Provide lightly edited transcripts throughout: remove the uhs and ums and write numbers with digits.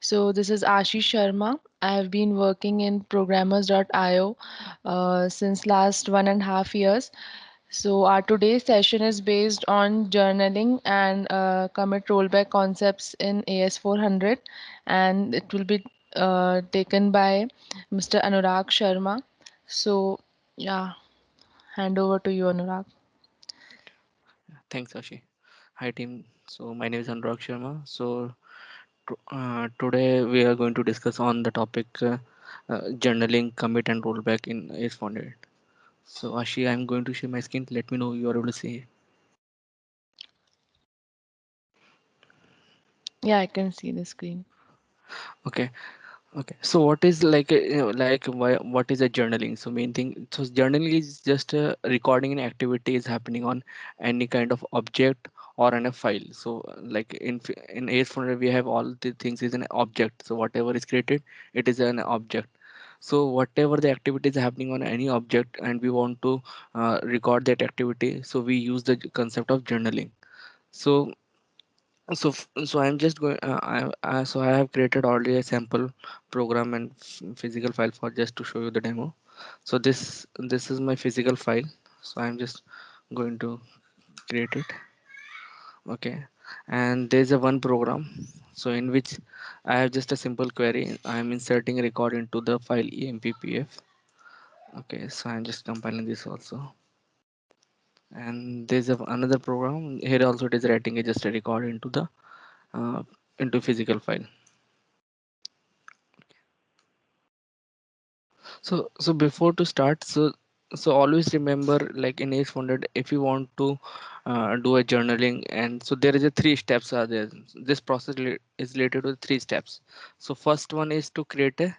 So this is Ashish Sharma. I have been working in programmers.io since last 1.5 years. So our today's session is based on journaling and commit rollback concepts in AS400, and it will be taken by Mr. Anurag Sharma. So yeah, hand over to you, Anurag. Thanks, Ashi. Hi, team. So my name is Anurag Sharma. So today we are going to discuss on the topic journaling, commit, and rollback in AS400. So Ashi, I'm going to share my screen. Let me know you are able to see. Yeah, I can see the screen. Okay. Okay, so what is like what is a journaling? So main thing, so journaling is just a recording an activity is happening on any kind of object or on a file. So like in AS400 we have all the things is an object. So whatever is created, it is an object. So whatever the activity is happening on any object, and we want to record that activity, so we use the concept of journaling. So so I'm just going. So I have created already a sample program and physical file for just to show you the demo. So this is my physical file. So I'm just going to create it. Okay, and there's a one program. So in which I have just a simple query. I am inserting a record into the file emppf. Okay, so I'm just compiling this also. And there's another program here also. It is writing a just a record uh, into physical file. So before to start, so always remember, like in AS400, if you want to do a journaling, and so there is a three steps are there. This process is related to three steps. So first one is to create a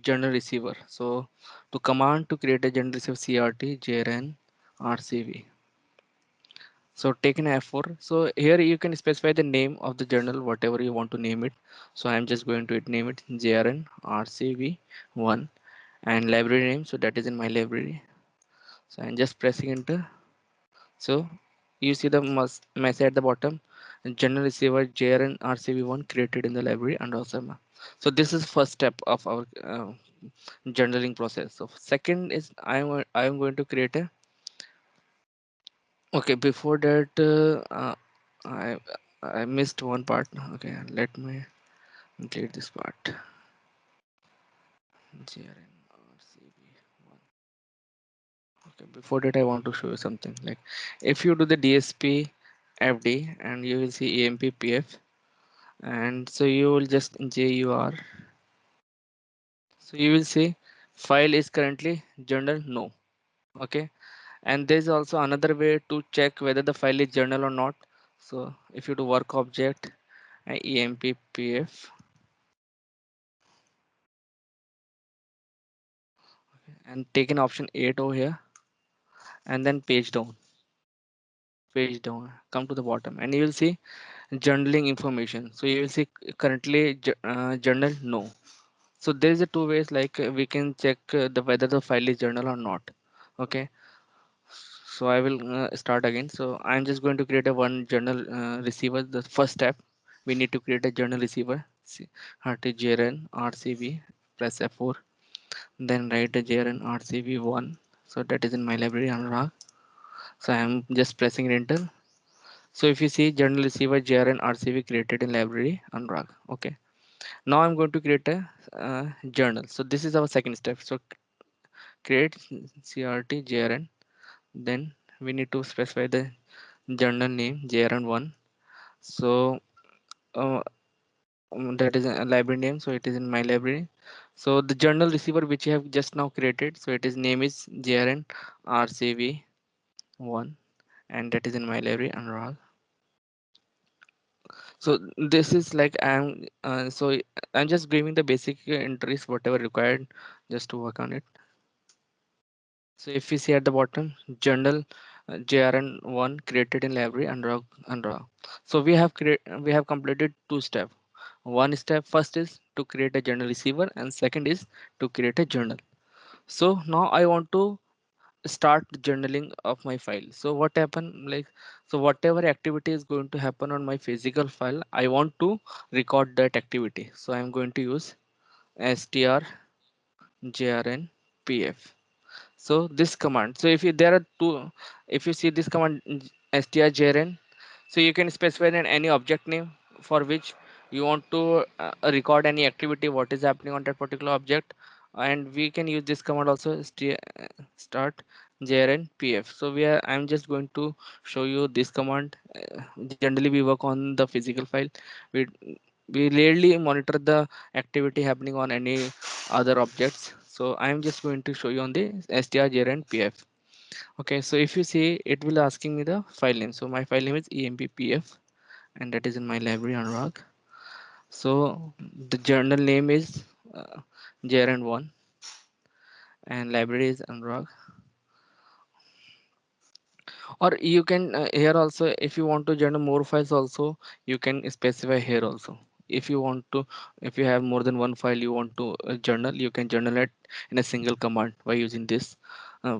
journal receiver. So to command to create a journal receiver CRT JRN RCV. So take an F4. So here you can specify the name of the journal, whatever you want to name it. So I'm just going to name it JRN RCV1 and library name, so that is in my library. So I'm just pressing enter. So you see the message at the bottom, general receiver JRN RCV1 created in the library and awesome. So this is first step of our journaling process. So second is I am going to create a, okay, before that I missed one part. Okay, let me delete this part. JRN RCV1. Okay, before that I want to show you something. Like if you do the DSP FD and you will see EMPPF, and so you will just JUR. So you will see file is currently journal no. Okay, and there is also another way to check whether the file is journal or not. So if you do work object and EMPPF and take an option 8 over here and then page down, come to the bottom, and you will see journaling information. So you will see currently journal no. So there is a two ways, like we can check the whether the file is journal or not. Okay, so I will start again. So I'm just going to create a one journal receiver. The first step, we need to create a journal receiver. See, JRN RCV press F4, then write a JRN RCV1. So that is in my library Anurag. So I'm just pressing enter. So if you see journal receiver JRN RCV created in library Anurag. Okay, now I'm going to create a journal. So this is our second step. So create CRT JRN, then we need to specify the journal name JRN1. So uh, that is a library name, so it is in my library. So the journal receiver which you have just now created, so it is name is JRN RCV1, and that is in my library Anurag. So this is like I'm just giving the basic entries whatever required just to work on it. So if we see at the bottom, journal JRN1 created in library Anurag. So we have completed two steps. One step first is to create a journal receiver, and second is to create a journal. So now I want to start journaling of my file. So what happen, like, so whatever activity is going to happen on my physical file, I want to record that activity. So I'm going to use strjrnpf. So this command, so if you there are two, if you see this command strjrn, so you can specify in any object name for which you want to record any activity what is happening on that particular object. And we can use this command also, start jrn pf. So we are, I'm just going to show you this command. Generally we work on the physical file. We we rarely monitor the activity happening on any other objects. So I'm just going to show you on the strjrn pf. Okay, so if you see, it will asking me the file name. So my file name is emppf, and that is in my library Anurag. So the journal name is jrn1, and library is Anurag. Or you can here also, if you want to journal more files also, you can specify here also. If you want to, if you have more than one file you want to journal, you can journal it in a single command by using this. uh,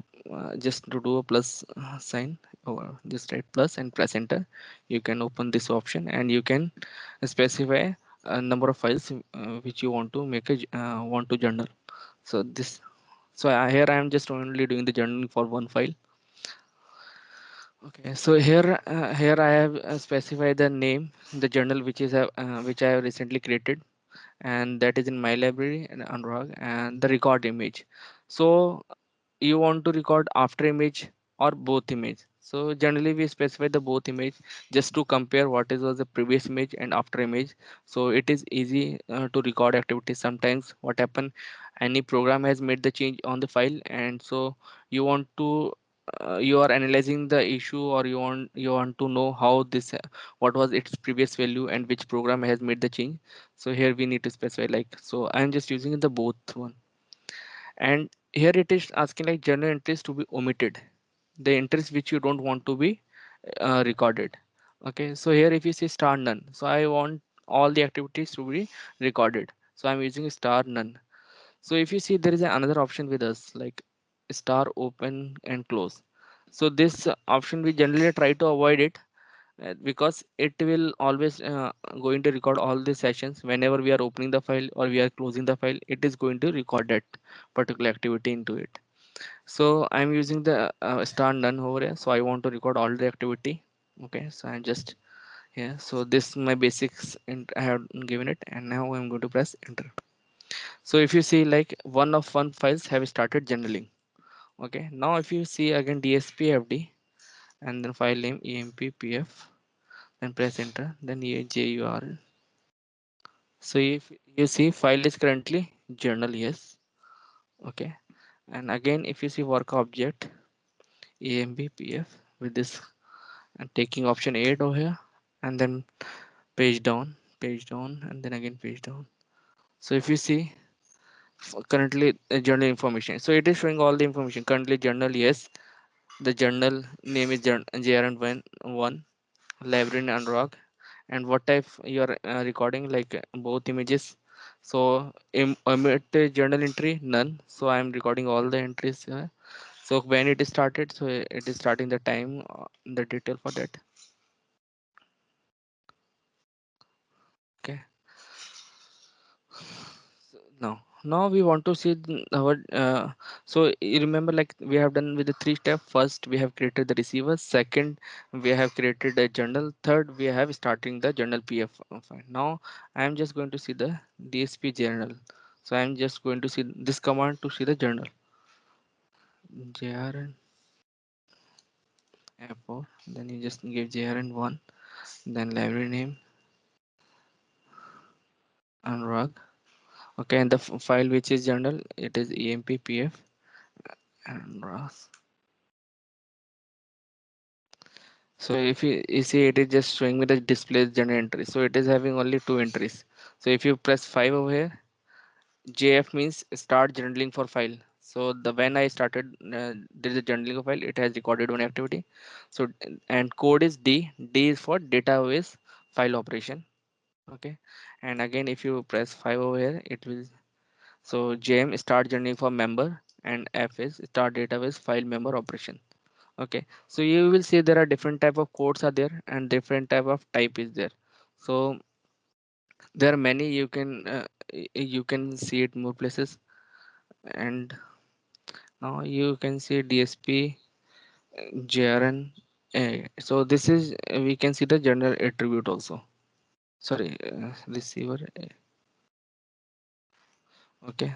just to do a plus sign, or just write plus and press enter. You can open this option and you can specify a number of files which you want to make a want to journal. So this, so here I am just only doing the journaling for one file. Okay, so here I have specified the name, the journal which I have recently created, and that is in my library and Anurag, and the record image. So you want to record after image or both image. So generally we specify the both image just to compare what is was the previous image and after image. So it is easy to record activity. Sometimes what happen, any program has made the change on the file, and so you want to you are analyzing the issue, or you want to know how this what was its previous value and which program has made the change. So here we need to specify, like, so I'm just using the both one. And here it is asking like journal entries to be omitted, the entries which you don't want to be recorded. Okay, so here if you say star none, so I want all the activities to be recorded, so I'm using star none. So if you see, there is another option with us, like star open and close. So this option we generally try to avoid it, because it will always going to record all the sessions whenever we are opening the file or we are closing the file. It is going to record that particular activity into it. So I'm using the star none over here, so I want to record all the activity. Okay, so I'm just here. So this my basics, and I have given it, and now I'm going to press enter. So if you see, like, one of one files have started journaling. Okay, now if you see again dspfd, and then file name emppf, then press enter, then jur. So if you see, file is currently journal, yes. Okay, and again if you see work object ambpf with this, and taking option 8 over here, and then page down, and then again page down. So if you see, currently journal information, so it is showing all the information currently journal, yes. The journal name is jrn1, library and rock, and what type you are recording, like both images. So omit the journal entry none, so I am recording all the entries. So when it is started, so it is starting the time, the detail for that. Okay, now we want to see our so you remember, like, we have done with the three step. First we have created the receiver, second we have created a journal, third we have starting the journal pf file. Now I am just going to see the dsp journal. So I am just going to see this command to see the journal, jrn f4, then you just give jrn1, then library name Anurag. Okay, and the file which is journal, it is emppf and RAS. So if you see, it is just showing me the display journal entry. So it is having only two entries. So if you press 5 over here, JF means start journaling for file. So the when I started, there is a journaling of file. It has recorded one activity. So and code is D. D is for database file operation. Okay, and again if you press 5 over here, it will, so JM start journaling for member, and F is start database file member operation. Okay, so you will see there are different type of codes are there and different type of type is there. So there are many, you can see it more places. And now you can see DSP, JRN. So this is, we can see the general attribute also. Sorry, receiver. Okay,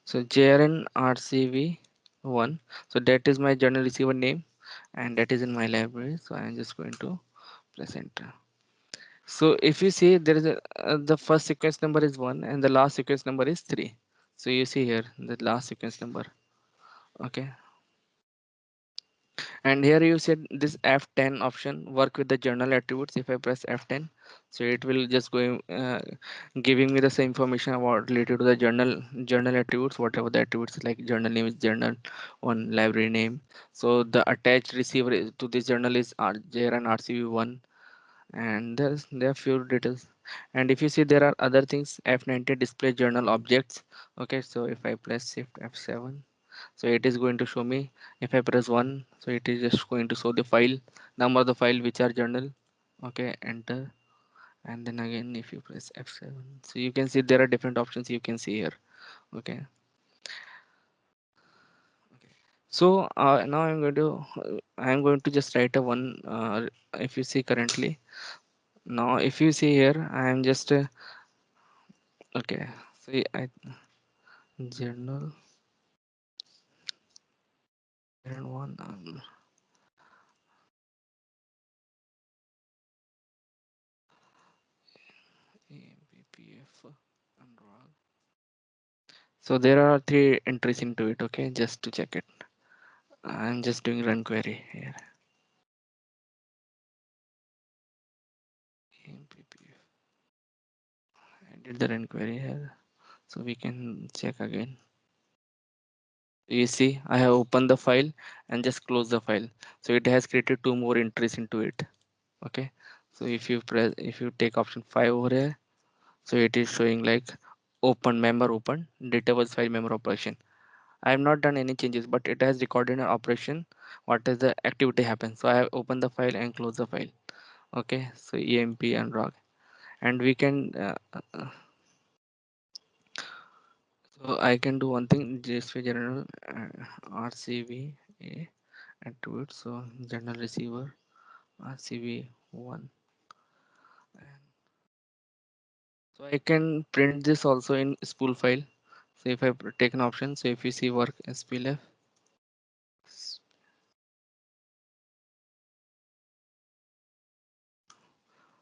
so JRN RCV one. So that is my general receiver name, and that is in my library. So I am just going to press enter. So if you see there is a the first sequence number is 1 and the last sequence number is 3. So you see here the last sequence number. Okay, and here you said this F10 option work with the journal attributes. If I press F10, so it will just going giving me the same information about related to the journal attributes, whatever the attributes like journal name is journal one, library name. So the attached receiver to this journal is JR and RCV1, and there are few details. And if you see there are other things, F90 display journal objects. Okay, so if I press shift F7, so it is going to show me. If I press 1, so it is just going to show the file number of the file which are journal. Okay, enter. And then again if you press F7, so you can see there are different options you can see here. Okay, so now I'm going to just write a one. If you see currently, now if you see here I am just okay, see I journal and one AMPPF and raw. So there are three entries into it. Okay, just to check it, I'm just doing run query here. AMPPF. I did the run query here, so we can check again. You see I have opened the file and just close the file, so it has created two more entries into it. Okay, so if you take option 5 over here, so it is showing like open member open database file member operation. I have not done any changes, but it has recorded an operation. What is the activity happen? So I have opened the file and closed the file. Okay, so EMP and log, and we can. So I can do one thing. JSP general RCV attribute. So general receiver RCV one. So I can print this also in spool file. So if I take an option, so if you see work SPLF,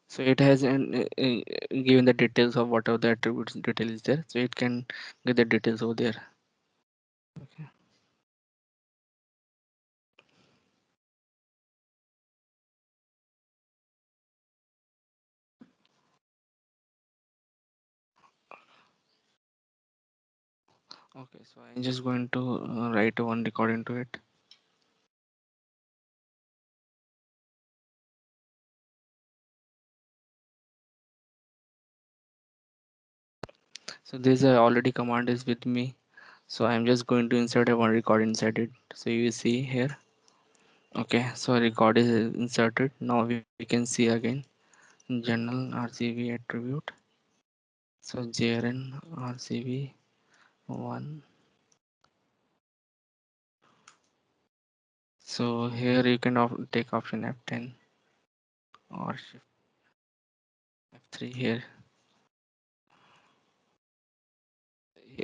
so it has given the details of whatever the attributes detail is there. So it can get the details over there. Okay. Okay. So I'm just going to write one record into it. So this already command is with me. So I'm just going to insert a one record inside it. So you see here. Okay. So record is inserted. Now we can see again general RCV attribute. So JRN RCV one. So here you can take option F10 or shift F3 here.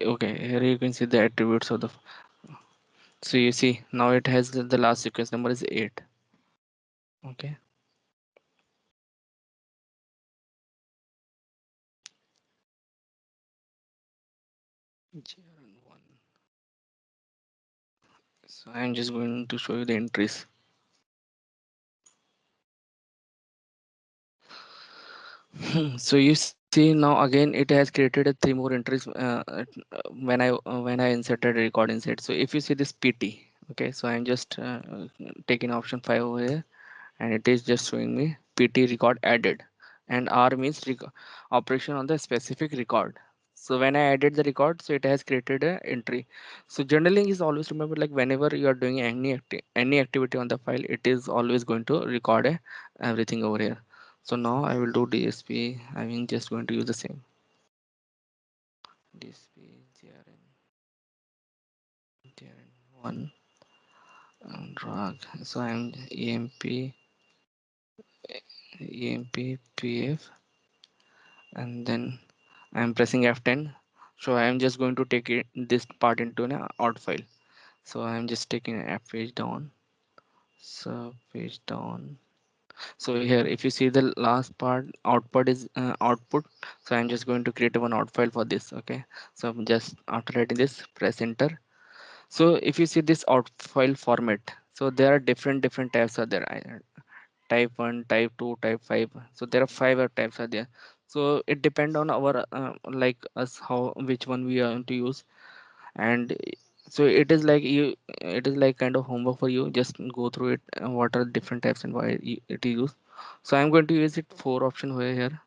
Okay, here you can see the attributes of the. So you see now it has the last sequence number is 8. Okay. JRN1. So I'm just going to show you the entries. So you see now again it has created a three more entries when I inserted a record inside. So if you see this PT, okay, so I'm just taking option 5 over here, and it is just showing me PT record added, and R means operation on the specific record. So when I added the record, so it has created a entry. So journaling is always, remember, like whenever you are doing any activity on the file, it is always going to record everything over here. So now I will do dsp. I mean, just going to use the same dsp grn1 drag. So I'm emp pf, and then I'm pressing F10. So I'm just going to take this part into an out file. So I'm just taking F page down, so page down. So here, if you see the last part, output is output. So I'm just going to create one out file for this. Okay. So I'm just after writing this, press enter. So if you see this out file format, so there are different types are there. Type 1, type 2, type 5. So there are five types are there. So it depend on our like us how which one we are going to use. And so it is like you, it is like kind of homework for you. Just go through it, what are different types and why it is used. So I'm going to use it four option over here.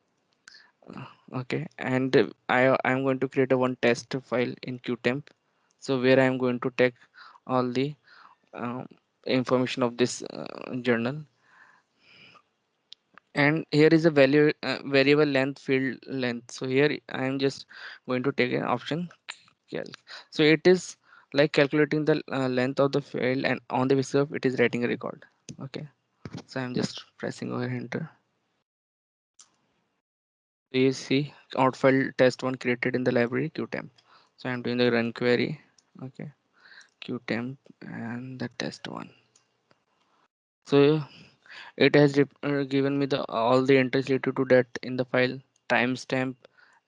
Okay, and I'm going to create a one test file in qtemp, so where I'm going to take all the um, information of this journal. And here is a value variable length field length. So here I am just going to take an option calc. So it is like calculating the length of the field, and on the basis of it is writing a record. Okay, so I'm just pressing over enter. So you see out file test one created in the library qtemp. So I'm doing the run query. Okay, qtemp and the test one. So it has given me the all the entries related to that in the file, timestamp,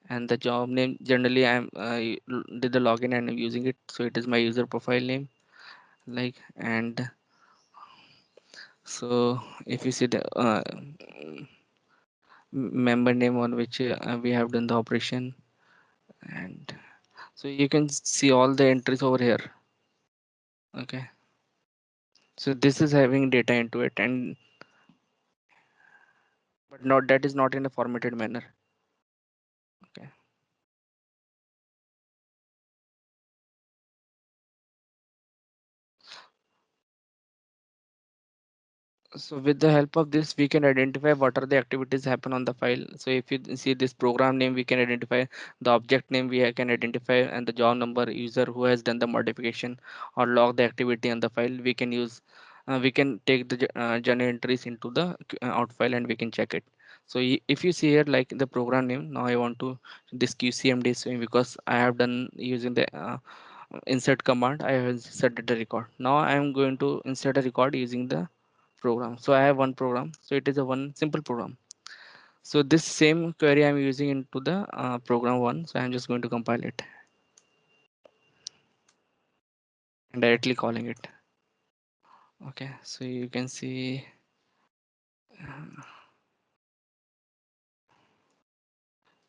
and the job name. Generally I'm did the login and I'm using it, so it is my user profile name. Like, and so if you see the member name on which we have done the operation, and so you can see all the entries over here. Okay, so this is having data into it, and but not, that is not in a formatted manner. Okay. So with the help of this, we can identify what are the activities happen on the file. So if you see this program name, we can identify the object name, we can identify, and the job number, user who has done the modification or log the activity on the file. We can use, we can take the journal entries into the out file and we can check it. So if you see here like the program name, now I want to this QCMD swing because I have done using the insert command. I have inserted the record. Now I am going to insert a record using the program. So I have one program, so it is a one simple program. So this same query I'm using into the program one, so I'm just going to compile it and directly calling it. Okay, so you can see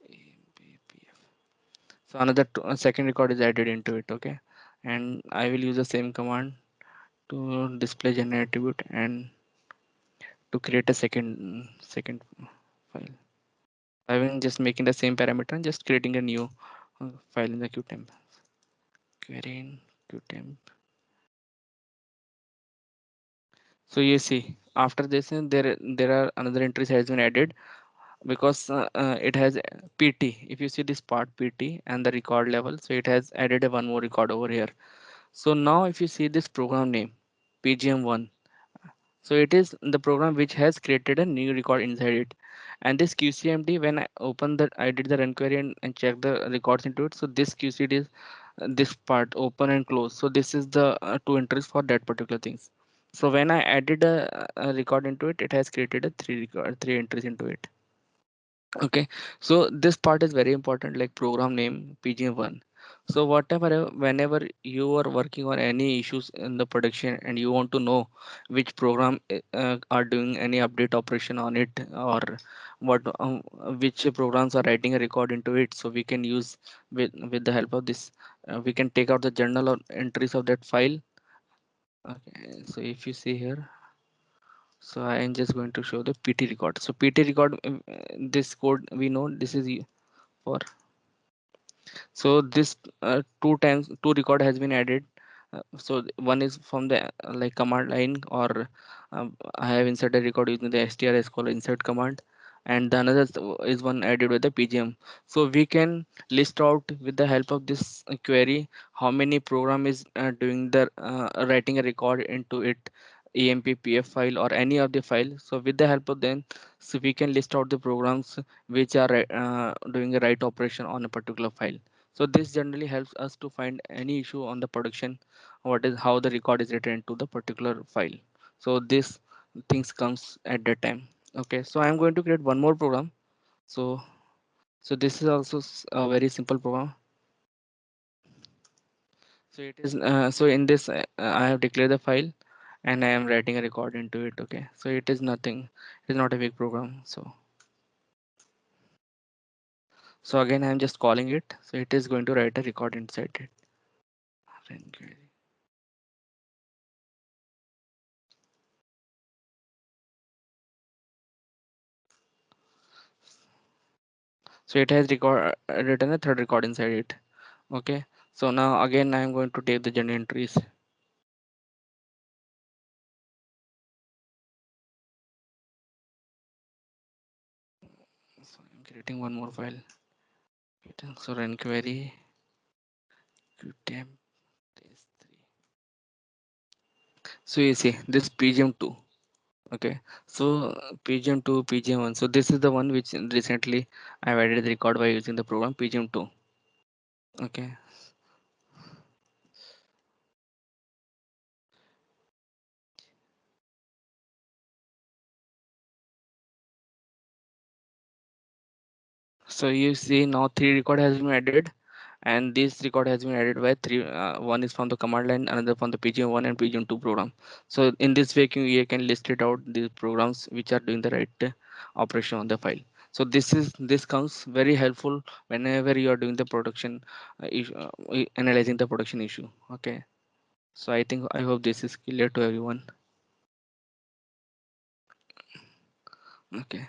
BPF. So another second record is added into it. Okay, and I will use the same command to display generate attribute and to create a second file. I'm just making the same parameter and just creating a new file in the qtemp. Query in qtemp. So you see after this there are another entries has been added because it has pt. If you see this part pt and the record level, so it has added a one more record over here. So now if you see this program name pgm1, so it is the program which has created a new record inside it. And this qcmd, when I open the, I did the run query and check the records into it. So this qcd is this part open and close. So this is the two entries for that particular things. So when I added a record into it, it has created a three entries into it. Okay, so this part is very important, like program name pgm1. So whatever whenever you are working on any issues in the production and you want to know which program are doing any update operation on it, or what which programs are writing a record into it, so we can use with the help of this, we can take out the journal or entries of that file. Okay, so if you see here, so I am just going to show the pt record. So pt record, this code we know this is for So this two record has been added. One is from the like command line, or I have inserted record using the strs call insert command, and the another is one added with the pgm. So we can list out with the help of this query how many program is doing the writing a record into it emp file or any of the file. So with the help of them, so we can list out the programs which are doing a write operation on a particular file. So this generally helps us to find any issue on the production, what is how the record is written to the particular file. So this things comes at that time. Okay, so I'm going to create one more program. So this is also a very simple program. So it is so in this I have declared the file and I am writing a record into it. Okay, so it is nothing, it is not a big program. So again I'm just calling it, so it is going to write a record inside it. Run query. So it has written a third record inside it. Okay, so now again I am going to take the journal entries. So I'm creating one more file. So run query qtemp test3. So you see this pgm2. Okay, so pgm2 pgm1, so this is the one which recently I've added the record by using the program pgm2. Okay, so you see now three record has been added, and this record has been added by three. One is from the command line, another from the pgm1 and pgm2 program. So in this way you can list it out the programs which are doing the right operation on the file. So this comes very helpful whenever you are doing the production analyzing the production issue. Okay, so I hope this is clear to everyone. Okay, okay.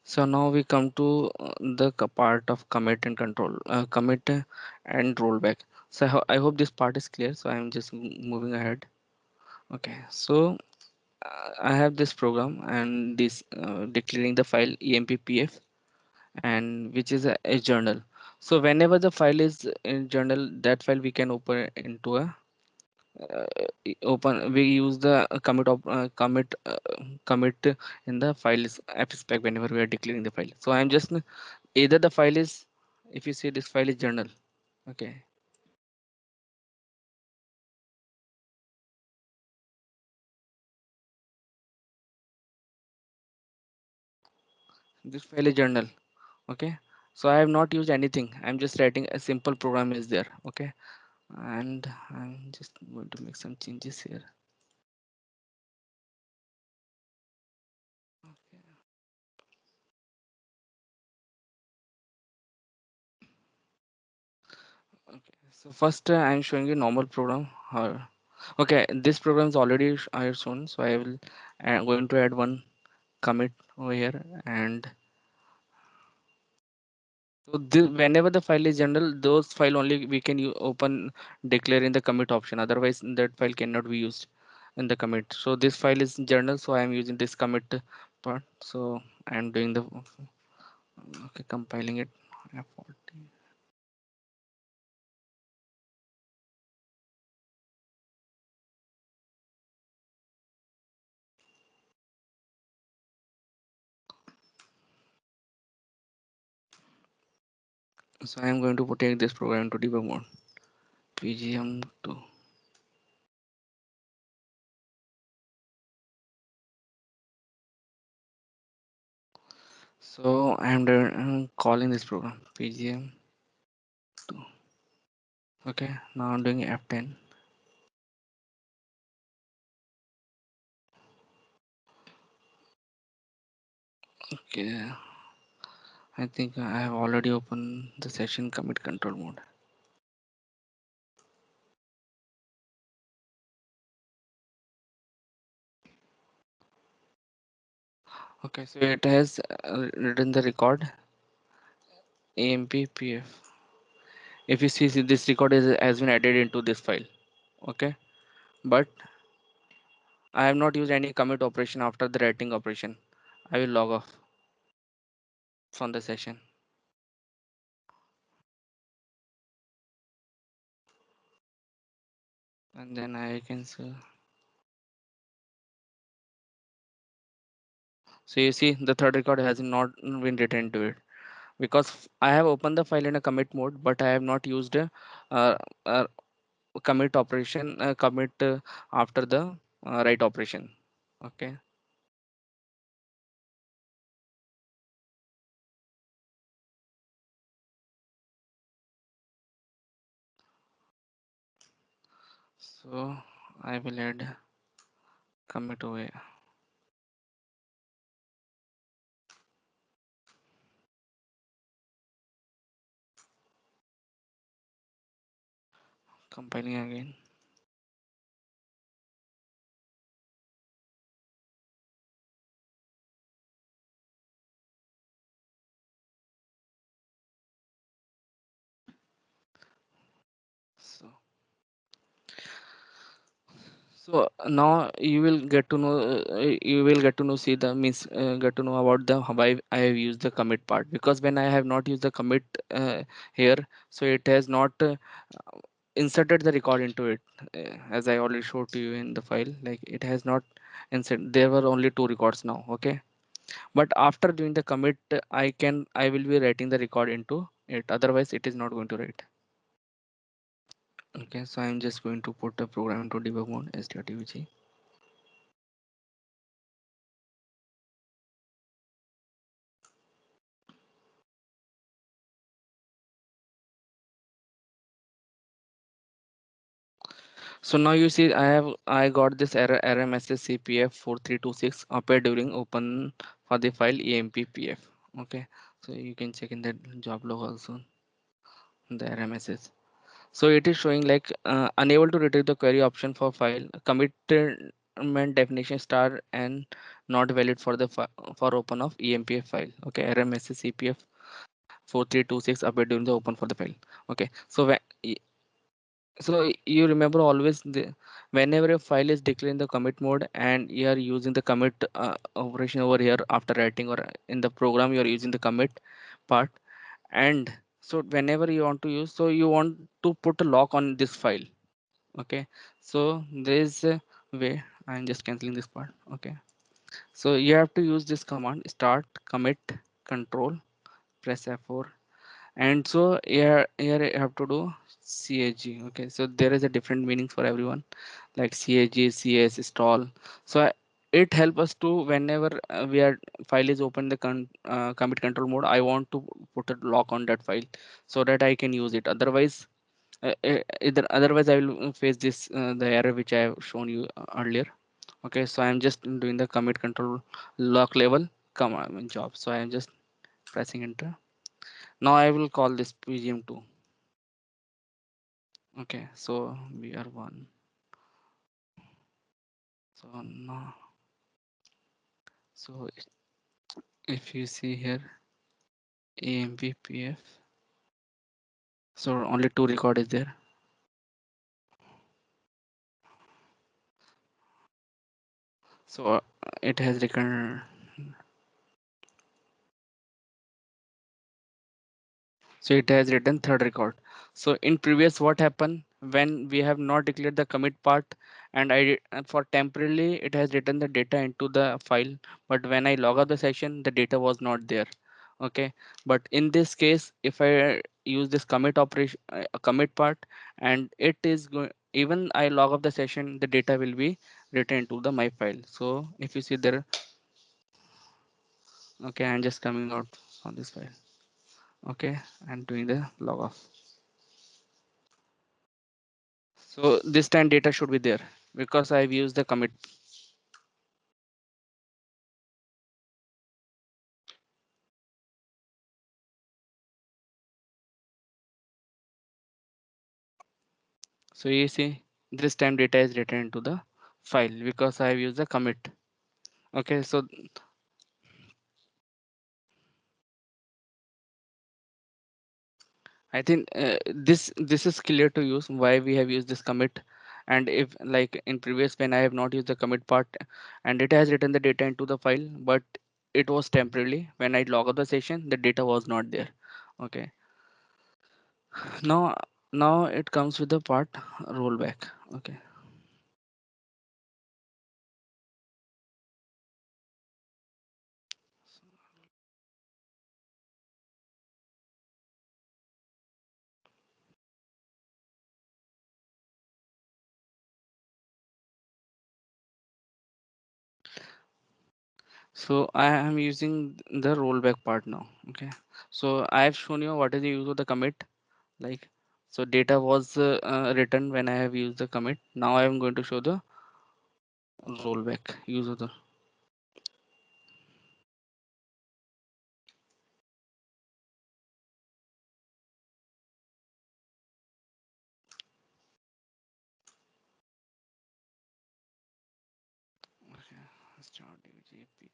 So now we come to the part of commit and control, commit and rollback. So I hope this part is clear. So I'm just moving ahead. Okay, so I have this program and this declaring the file emppf, and which is a journal. So whenever the file is in journal, that file we can open into a uh, open. We use the commit in the files app spec whenever we are declaring the file. So I'm just either the file is, if you see this file is journal. Okay, this file is journal. Okay, so I have not used anything, I'm just writing a simple program is there. Okay, and I'm just going to make some changes here. Okay, so first I'm showing you normal program. Okay, this program is already I have shown, so I will going to add one commit over here. And so whenever the file is general, those file only we can open declare in the commit option. Otherwise, that file cannot be used in the commit. So this file is journal, so I am using this commit part. So I am doing the okay, compiling it. F40. So I am going to take this program to debug mode. PGM2. So I am calling this program PGM2. Okay, now I'm doing F10. Okay, I think I have already opened the session commit control mode. Okay, so it has written the record AMPPF. If you see this record has been added into this file. Okay, but I have not used any commit operation after the writing operation. I will log off from the session, and then I can see. So you see the third record has not been written to it because I have opened the file in a commit mode, but I have not used uh, uh, commit operation, commit after the write operation. Okay, so I will add commit away. Compiling again. So so now you will get to know, you will get to know, see the means, get to know about the how I have used the commit part, because when I have not used the commit here, so it has not inserted the record into it, as I already showed to you in the file. Like it has not insert. There were only two records now. Okay, but after doing the commit, I will be writing the record into it. Otherwise, it is not going to write. Okay, so I'm just going to put the program into debug mode stdtvg. So now you see I got this error message CPF 4326 appeared during open for the file EMPPF. Okay, so you can check in the job log also the error message. So it is showing like unable to retrieve the query option for file commitment definition star and not valid for the for open of EMPF file. Okay, error message CPF 4326 appeared during the open for the file. Okay, so so you remember always whenever a file is declared in the commit mode and you are using the commit operation over here after writing, or in the program you are using the commit part, and so whenever you want to use, so you want to put a lock on this file. Okay, so there is a way. I'm just canceling this part. Okay, so you have to use this command start commit control, press F4, and so here I have to do CAG. Okay, so there is a different meaning for everyone, like CAG, CS, stall. So it help us to whenever we are file is open the commit control mode, I want to put a lock on that file so that I can use it. Otherwise otherwise I will face this the error which I have shown you earlier. Okay, so I am just doing the commit control lock level command job, so I am just pressing enter. Now I will call this pgm2. Okay, so we are one. So now, so if you see here AMPPF, so only two record is there. So it has recorded. So it has written third record. So in previous what happened when we have not declared the commit part, and for temporarily it has written the data into the file, but when I log out the session the data was not there. Okay, but in this case if I use this commit operation, commit part, and it is going, even I log off the session the data will be written into the my file. So if you see there, okay, I'm just coming out on this file. Okay, I'm doing the log off. So this time data should be there because I've used the commit. So you see this time data is written into the file because I've used the commit. Okay, so I think this is clear to use why we have used this commit. And if like in previous when I have not used the commit part, and it has written the data into the file, but it was temporarily when I log out the session, the data was not there. Okay. Now now it comes with the part rollback. Okay. So I am using the rollback part now. Okay. So I have shown you what is the use of the commit. Like, so data was written when I have used the commit. Now I am going to show the rollback use of the. Okay. Start JPG,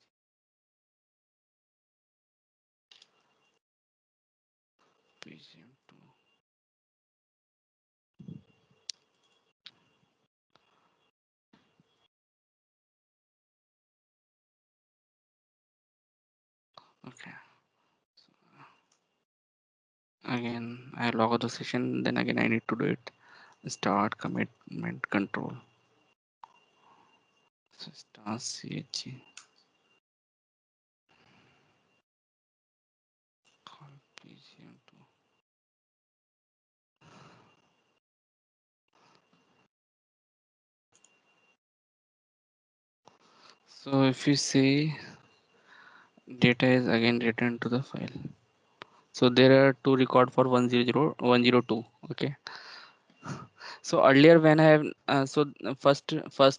PGM2. Okay. Again, I log out the session. Then again, I need to do it. Start commitment control. So start CH call PGM2. So if you see data is again returned to the file. So there are two record for 100 102. Okay. So earlier when I have first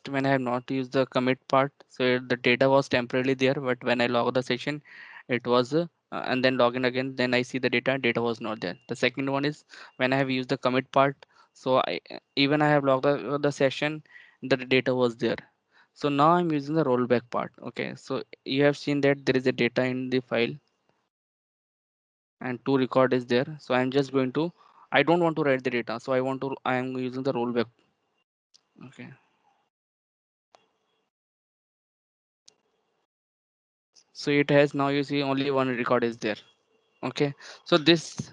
when I have not used the commit part, so the data was temporarily there, but when I log the session, it was and then login again, then I see the data was not there. The second one is when I have used the commit part, so I even I have logged the session, the data was there. So now I'm using the rollback part. Okay, so you have seen that there is a data in the file and two record is there. So I'm just going to, I don't want to write the data, so I am using the rollback. Okay. So it has, now you see only one record is there. Okay. So this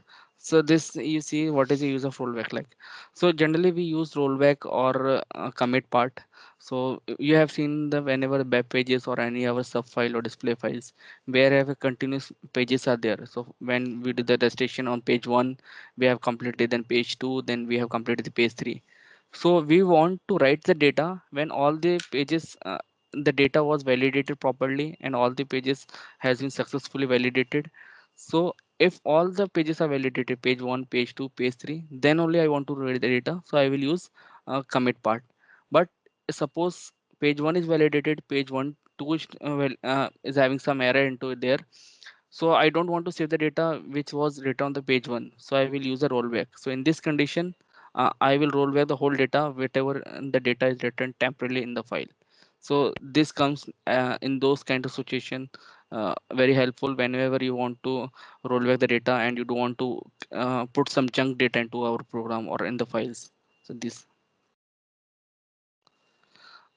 you see what is the use of rollback like. So generally we use rollback or commit part. So you have seen the whenever web pages or any other sub file or display files wherever continuous pages are there. So when we do the registration on page 1, we have completed, then page 2, then we have completed the page 3. So we want to write the data when all the pages the data was validated properly and all the pages has been successfully validated. So if all the pages are validated, page 1, page 2, page 3, then only I want to read the data. So I will use commit part. But suppose page 1 is validated, page 1, 2 is having some error into there. So I don't want to save the data which was written on the page 1. So I will use a rollback. So in this condition, I will roll back the whole data, whatever the data is written temporarily in the file. So this comes in those kind of situation very helpful whenever you want to roll back the data and you don't want to put some chunk data into our program or in the files. So this.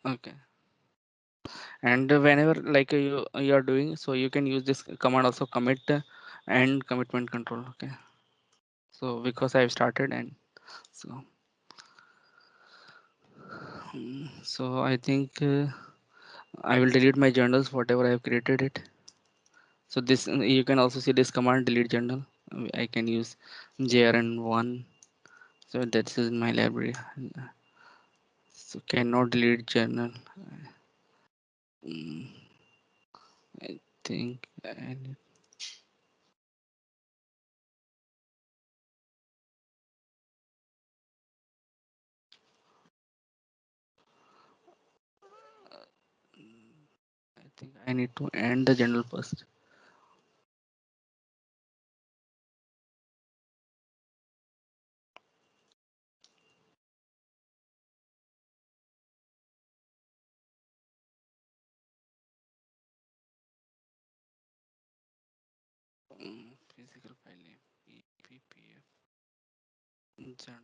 Okay. And whenever like you are doing, so you can use this command also, commit and commitment control. Okay. So because I've started, and so so I think I will delete my journals whatever I have created it. So this you can also see this command, delete journal. I can use jrn1. So that's in my library. So cannot delete journal. Mm, I think I think I need to end the journal first. Physical file name, PPF. Gen-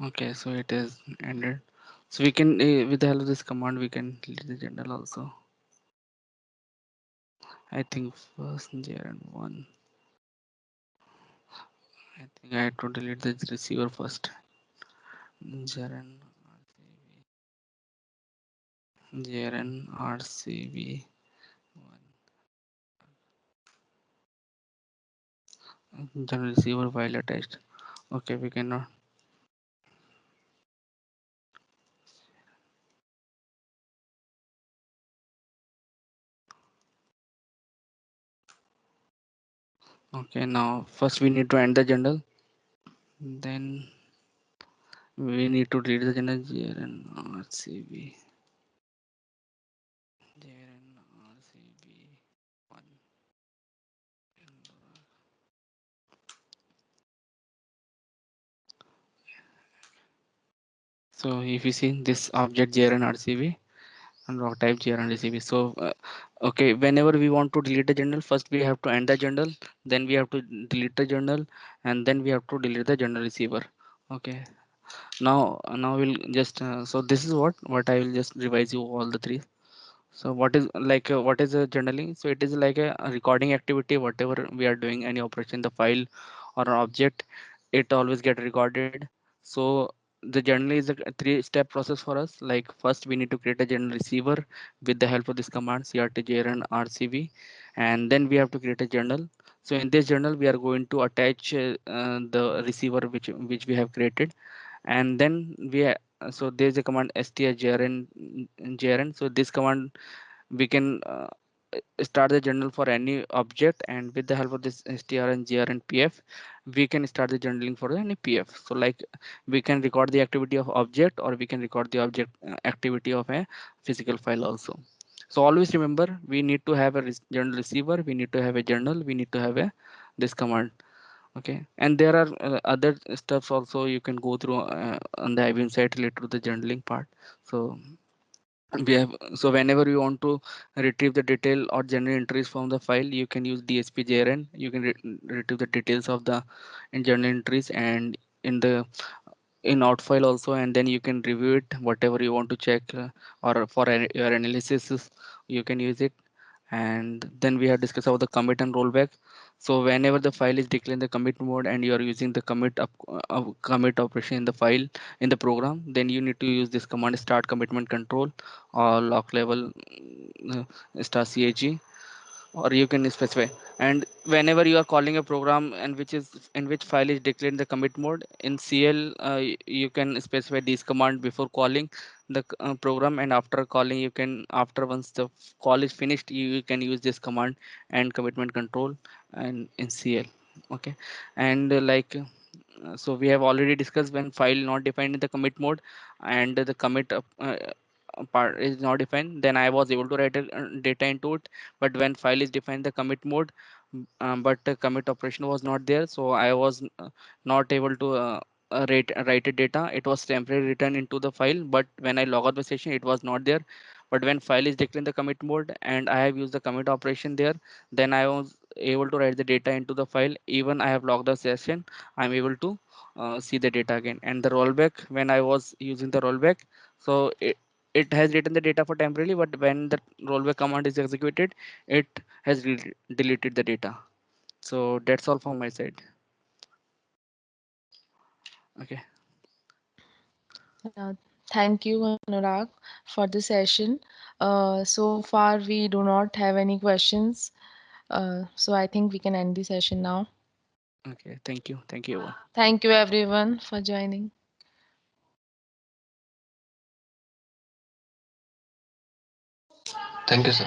Okay, so it is ended. So we can, with the help of this command, we can delete the journal also. I think first Jaren one. I think I had to delete the receiver first. Jaren Jaren RCB journal receiver file attached. Okay, we cannot. Okay, now first we need to end the journal. Then we need to delete the journal Jaren RCB. Jaren RCB one. So if you see this object Jaren RCB and rock type gr and receive. So okay, whenever we want to delete the journal, first we have to end the journal, then we have to delete the journal, and then we have to delete the journal receiver. Okay, now we'll just so this is what I will just revise you all the three. So what is a journaling? So it is like a recording activity. Whatever we are doing, any operation, the file or an object, it always get recorded. So the journal is a three-step process for us. Like first, we need to create a journal receiver with the help of this command crtjr and rcv, and then we have to create a journal. So in this journal, we are going to attach the receiver which we have created, and then so there's a command strjrn. So this command we can start the journal for any object, and with the help of this str and gr and pf we can start the journaling for any pf. So like we can record the activity of object, or we can record the object activity of a physical file also. So always remember, we need to have a journal receiver, we need to have a journal, we need to have a this command. Okay, and there are other stuffs also you can go through on the IBM site related to the journaling part. So we have, so whenever you want to retrieve the detail or generate entries from the file, you can use dspjrn. You can retrieve the details of the in journal entries and in the in out file also, and then you can review it whatever you want to check, or for your analysis you can use it. And then we have discussed about the commit and rollback. So whenever the file is declared in the commit mode and you are using the commit operation in the file in the program, then you need to use this command start commitment control or lock level star cag, or you can specify. And whenever you are calling a program and which is in which file is declared in the commit mode in cl, you can specify this command before calling the program, and after calling you can, after once the call is finished, you can use this command and commitment control and in cl. Okay, and so we have already discussed when file not defined in the commit mode and the commit part is not defined, then I was able to write data into it. But when file is defined the commit mode, but the commit operation was not there, so I was not able to write a data. It was temporarily written into the file, but when I log out the session it was not there. But when file is declared in the commit mode and I have used the commit operation there, then I was able to write the data into the file. Even I have logged the session, I'm able to see the data again. And the rollback, when I was using the rollback, so it has written the data for temporarily, but when the rollback command is executed, it has deleted the data. So that's all from my side. Okay. Yeah, thank you, Anurag, for the session. So far, we do not have any questions. So I think we can end the session now. Okay, thank you everyone. Thank you, everyone, for joining. Thank you, sir.